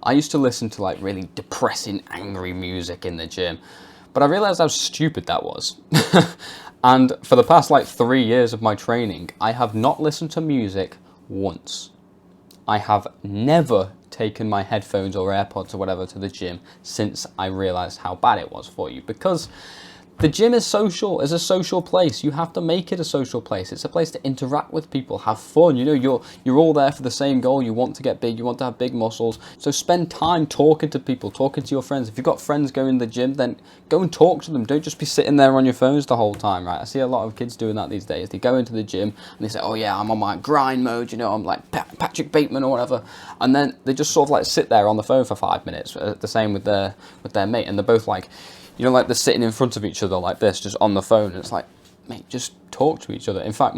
I used to listen to like really depressing, angry music in the gym, but I realized how stupid that was. And for the past like 3 years of my training, I have not listened to music once. I have never taken my headphones or AirPods or whatever to the gym since I realized how bad it was for you, because the gym is social, is a social place. You have to make it a social place. It's a place to interact with people, have fun. You know, you're all there for the same goal. You want to get big, you want to have big muscles. So spend time talking to people, talking to your friends. If you've got friends going to the gym, then go and talk to them. Don't just be sitting there on your phones the whole time, right? I see a lot of kids doing that these days. They go into the gym and they say, oh yeah, I'm on my grind mode, you know, I'm like Patrick Bateman or whatever. And then they just sort of like sit there on the phone for 5 minutes. The same with their mate, and they're both like, you know, like they're sitting in front of each other like this, just on the phone. And it's like, mate, just talk to each other. In fact,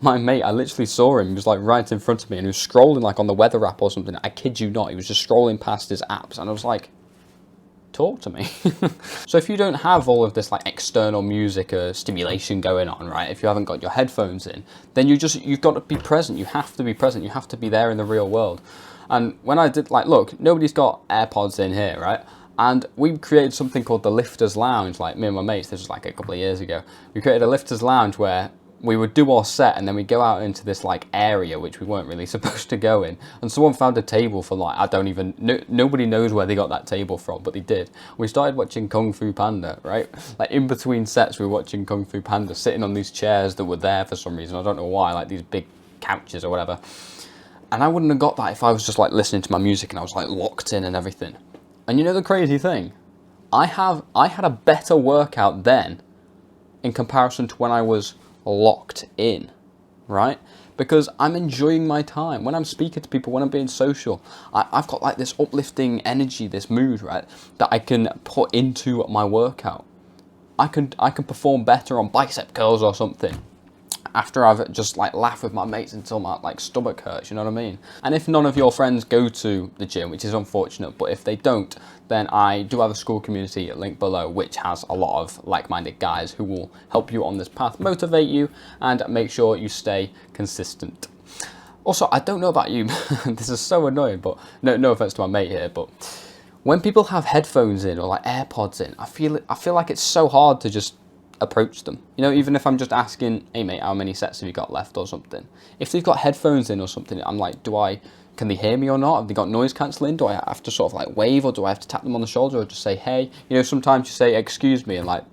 my mate, I literally saw him. He was like right in front of me and he was scrolling like on the weather app or something. I kid you not. He was just scrolling past his apps and I was like, talk to me. So if you don't have all of this like external music or stimulation going on, right, if you haven't got your headphones in, then you've got to be present. You have to be present. You have to be there in the real world. And when I did, like, look, nobody's got AirPods in here, right? And we created something called the Lifters Lounge, like me and my mates, this was like a couple of years ago. We created a Lifters Lounge where we would do our set and then we'd go out into this like area which we weren't really supposed to go in. And someone found a table for like, nobody knows where they got that table from, but they did. We started watching Kung Fu Panda, right? Like in between sets we were watching Kung Fu Panda, sitting on these chairs that were there for some reason. I don't know why, like these big couches or whatever. And I wouldn't have got that if I was just like listening to my music and I was like locked in and everything. And you know the crazy thing? I had a better workout then in comparison to when I was locked in, right? Because I'm enjoying my time. When I'm speaking to people, when I'm being social, I've got like this uplifting energy, this mood, right, that I can put into my workout. I can perform better on bicep curls or something after I've just like laughed with my mates until my like stomach hurts, you know what I mean? And if none of your friends go to the gym, which is unfortunate, but if they don't, then I do have a school community link below, which has a lot of like-minded guys who will help you on this path, motivate you, and make sure you stay consistent. Also, I don't know about you, this is so annoying, but no offense to my mate here, but when people have headphones in or like AirPods in, I feel like it's so hard to just approach them. You know, even if I'm just asking, hey mate, how many sets have you got left or something? If they've got headphones in or something, I'm like, can they hear me or not? Have they got noise cancelling? Do I have to sort of like wave, or do I have to tap them on the shoulder or just say, hey? You know, sometimes you say, excuse me, and like,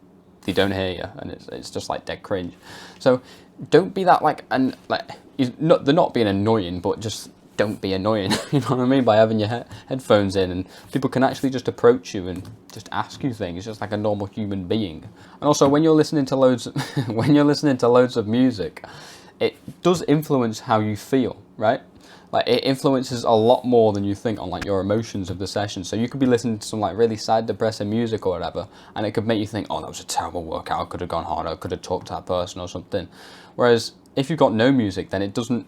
they don't hear you, and it's just like dead cringe. So don't be that like, and like, they're not being annoying, but just don't be annoying, you know what I mean, by having your headphones in, and people can actually just approach you and just ask you things, just like a normal human being. And also, when you're listening to loads of music, it does influence how you feel, right? Like it influences a lot more than you think on like your emotions of the session. So you could be listening to some like really sad, depressing music or whatever, and it could make you think, oh, that was a terrible workout, I could have gone harder, I could have talked to that person or something. Whereas if you've got no music, then it doesn't,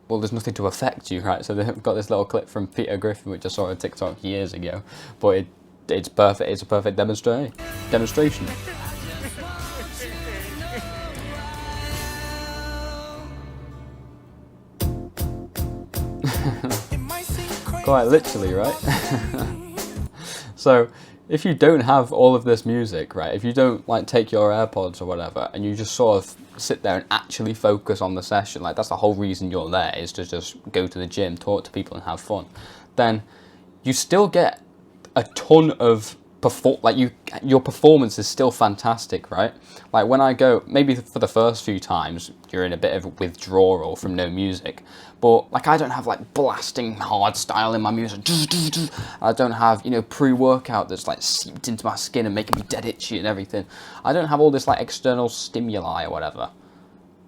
well, there's nothing to affect you, right? So they've got this little clip from Peter Griffin, which I saw on TikTok years ago, but it's perfect. It's a perfect demonstration. Quite literally, right? So if you don't have all of this music, right, if you don't like take your AirPods or whatever, and you just sort of sit there and actually focus on the session, like that's the whole reason you're there, is to just go to the gym, talk to people and have fun, then you still get a ton of your performance is still fantastic, right? Like when I go, maybe for the first few times you're in a bit of withdrawal from no music, but like I don't have like blasting hard style in my music. I don't have, you know, pre-workout that's like seeped into my skin and making me dead itchy and everything. I don't have all this like external stimuli or whatever,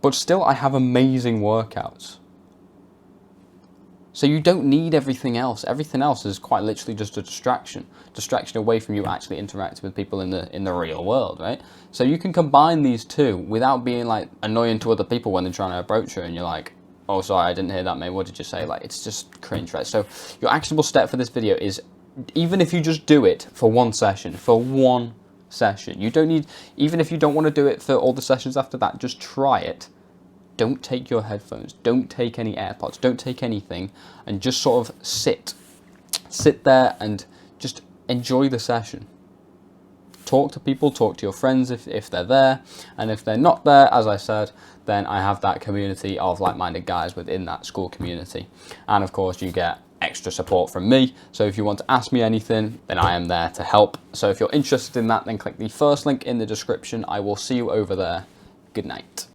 but still I have amazing workouts. So you don't need everything else. Everything else is quite literally just a distraction away from you actually interacting with people in the real world, right? So you can combine these two without being like annoying to other people when they're trying to approach you and you're like, oh, sorry, I didn't hear that, mate. What did you say? Like, it's just cringe, right? So your actionable step for this video is, even if you just do it for one session, you don't need, even if you don't want to do it for all the sessions after that, just try it. Don't take your headphones, don't take any AirPods, don't take anything, and just sort of sit sit there and just enjoy the session. Talk to people, talk to your friends if they're there, and if they're not there, as I said, then I have that community of like-minded guys within that school community. And of course, you get extra support from me. So if you want to ask me anything, then I am there to help. So if you're interested in that, then click the first link in the description. I will see you over there. Good night.